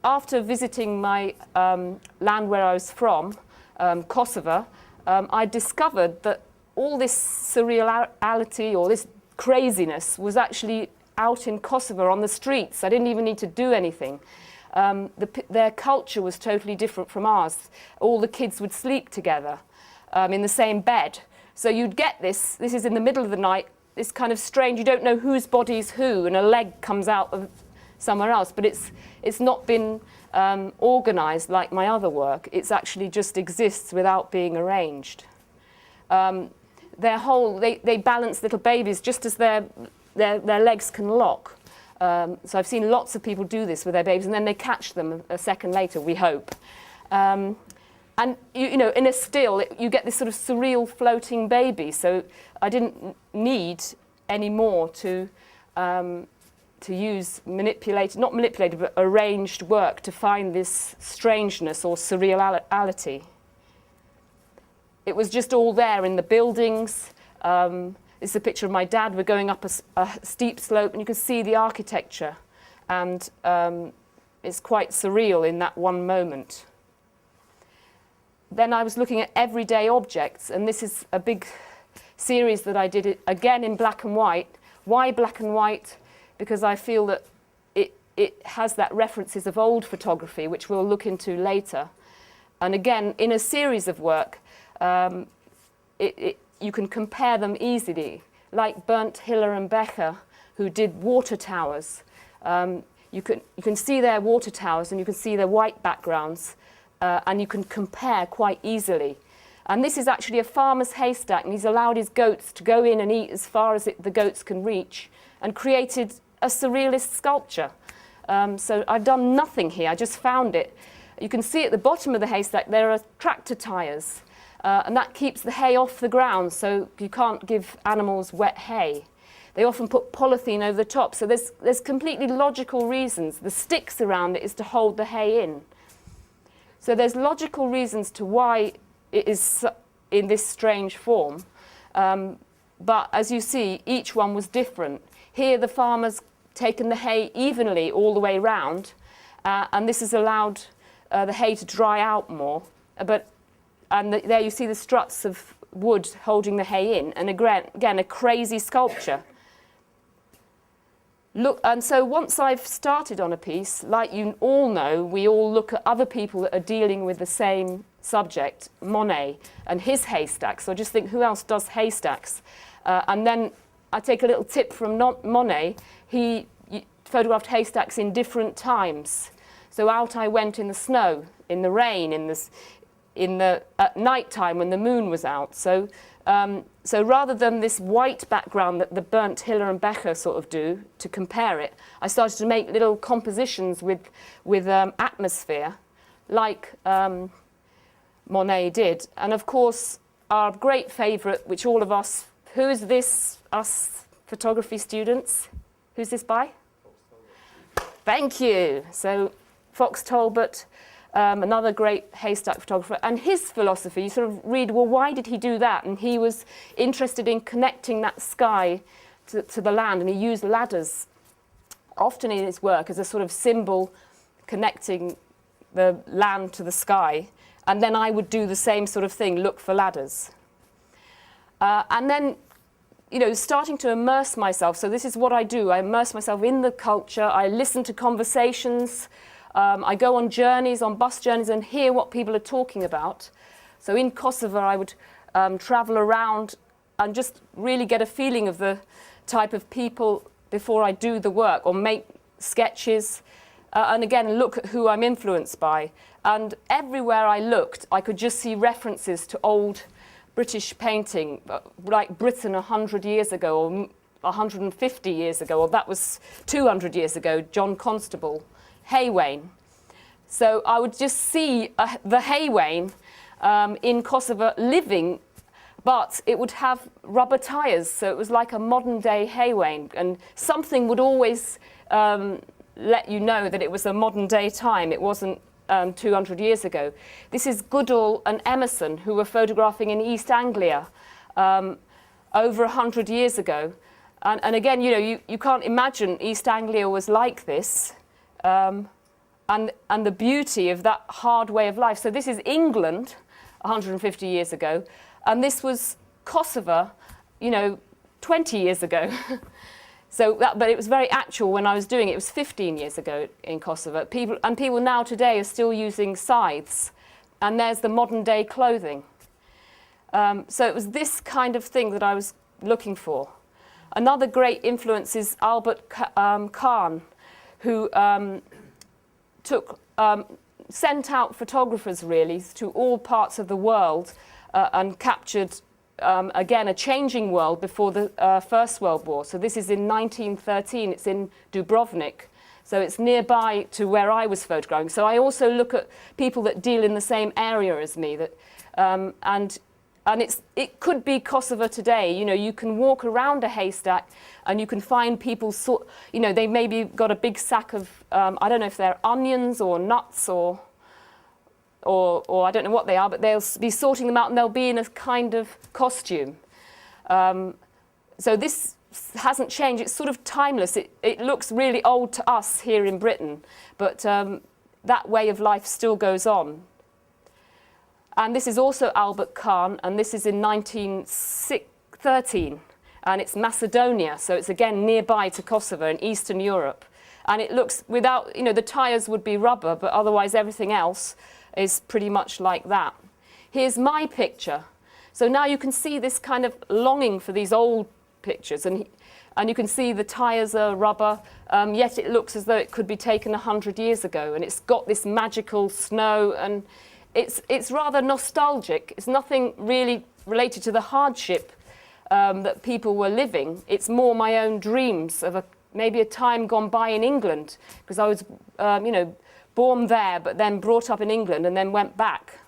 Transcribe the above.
after visiting my land where I was from, Kosovo, I discovered that all this surreality or this craziness was actually out in Kosovo on the streets. I didn't even need to do anything. Their culture was totally different from ours. All the kids would sleep together in the same bed. So you'd get this is in the middle of the night, this kind of strange, you don't know whose body's who, and a leg comes out of somewhere else, but it's not been organised like my other work. It's actually just exists without being arranged. They balance little babies just as their legs can lock. So I've seen lots of people do this with their babies, and then they catch them a second later, we hope. And you know, in a still, you get this sort of surreal floating baby. So I didn't need any more to use not manipulated, but arranged work to find this strangeness or surreality. It was just all there in the buildings. This is a picture of my dad. We're going up a steep slope, and you can see the architecture. And it's quite surreal in that one moment. Then I was looking at everyday objects, and this is a big series that I did, again in black and white. Why black and white? Because I feel that it has that references of old photography, which we'll look into later. And again, in a series of work, you can compare them easily, like Bernd Hiller and Becker, who did water towers. You can see their water towers, and you can see their white backgrounds, and you can compare quite easily. And this is actually a farmer's haystack, and he's allowed his goats to go in and eat as far as the goats can reach, and created a surrealist sculpture. So I've done nothing here, I just found it. You can see at the bottom of the haystack there are tractor tyres, and that keeps the hay off the ground, so you can't give animals wet hay. They often put polythene over the top, so there's completely logical reasons. The sticks around it is to hold the hay in. So there's logical reasons to why it is in this strange form. But as you see, each one was different. Here the farmer's taken the hay evenly all the way round, and this has allowed the hay to dry out more. There you see the struts of wood holding the hay in, and again a crazy sculpture. Look, and so once I've started on a piece, like you all know, we all look at other people that are dealing with the same subject, Monet and his haystacks. So I just think, who else does haystacks? And then I take a little tip from Monet. He photographed haystacks in different times. So out I went in the snow, in the rain, at night time when the moon was out. So rather than this white background that the Bernd Hiller and Becker sort of do to compare it, I started to make little compositions with atmosphere, like Monet did. And of course, our great favourite, which all of us, who is this, us photography students? Who's this by? Thank you. So Fox Talbot, another great haystack photographer, and his philosophy, you sort of read, well, why did he do that? And he was interested in connecting that sky to the land, and he used ladders often in his work as a sort of symbol connecting the land to the sky. And then I would do the same sort of thing, look for ladders. And then, you know, starting to immerse myself. So this is what I do. I immerse myself in the culture. I listen to conversations. I go on journeys, on bus journeys, and hear what people are talking about. So in Kosovo, I would travel around and just really get a feeling of the type of people before I do the work, or make sketches, and again, look at who I'm influenced by. And everywhere I looked, I could just see references to old British painting, like Britain 100 years ago, or 150 years ago, or that was 200 years ago, John Constable. Haywain. So I would just see the Haywain in Kosovo living, but it would have rubber tyres, so it was like a modern day Haywain, and something would always let you know that it was a modern day time. It wasn't 200 years ago. This is Goodall and Emerson, who were photographing in East Anglia over 100 years ago. And again, you know, you can't imagine East Anglia was like this. and the beauty of that hard way of life. So this is England 150 years ago, and this was Kosovo, 20 years ago. But it was very actual when I was doing it. It was 15 years ago in Kosovo. People now today are still using scythes, and there's the modern day clothing. So it was this kind of thing that I was looking for. Another great influence is Albert Kahn, who sent out photographers really to all parts of the world and captured again a changing world before the First World War. So this is in 1913. It's in Dubrovnik. So it's nearby to where I was photographing. So I also look at people that deal in the same area as me. And it could be Kosovo today. You can walk around a haystack and you can find people they maybe got a big sack of I don't know if they're onions or nuts or I don't know what they are, but they'll be sorting them out and they'll be in a kind of costume. So this hasn't changed. It's sort of timeless. It looks really old to us here in Britain, but that way of life still goes on. And this is also Albert Kahn, and this is in 1913, and it's Macedonia, so it's again nearby to Kosovo in Eastern Europe. And it looks without, the tyres would be rubber, but otherwise everything else is pretty much like that. Here's my picture. So now you can see this kind of longing for these old pictures, and you can see the tyres are rubber, yet it looks as though it could be taken 100 years ago, and it's got this magical snow, and it's rather nostalgic. It's nothing really related to the hardship that people were living. It's more my own dreams of maybe a time gone by in England, because I was, born there, but then brought up in England and then went back.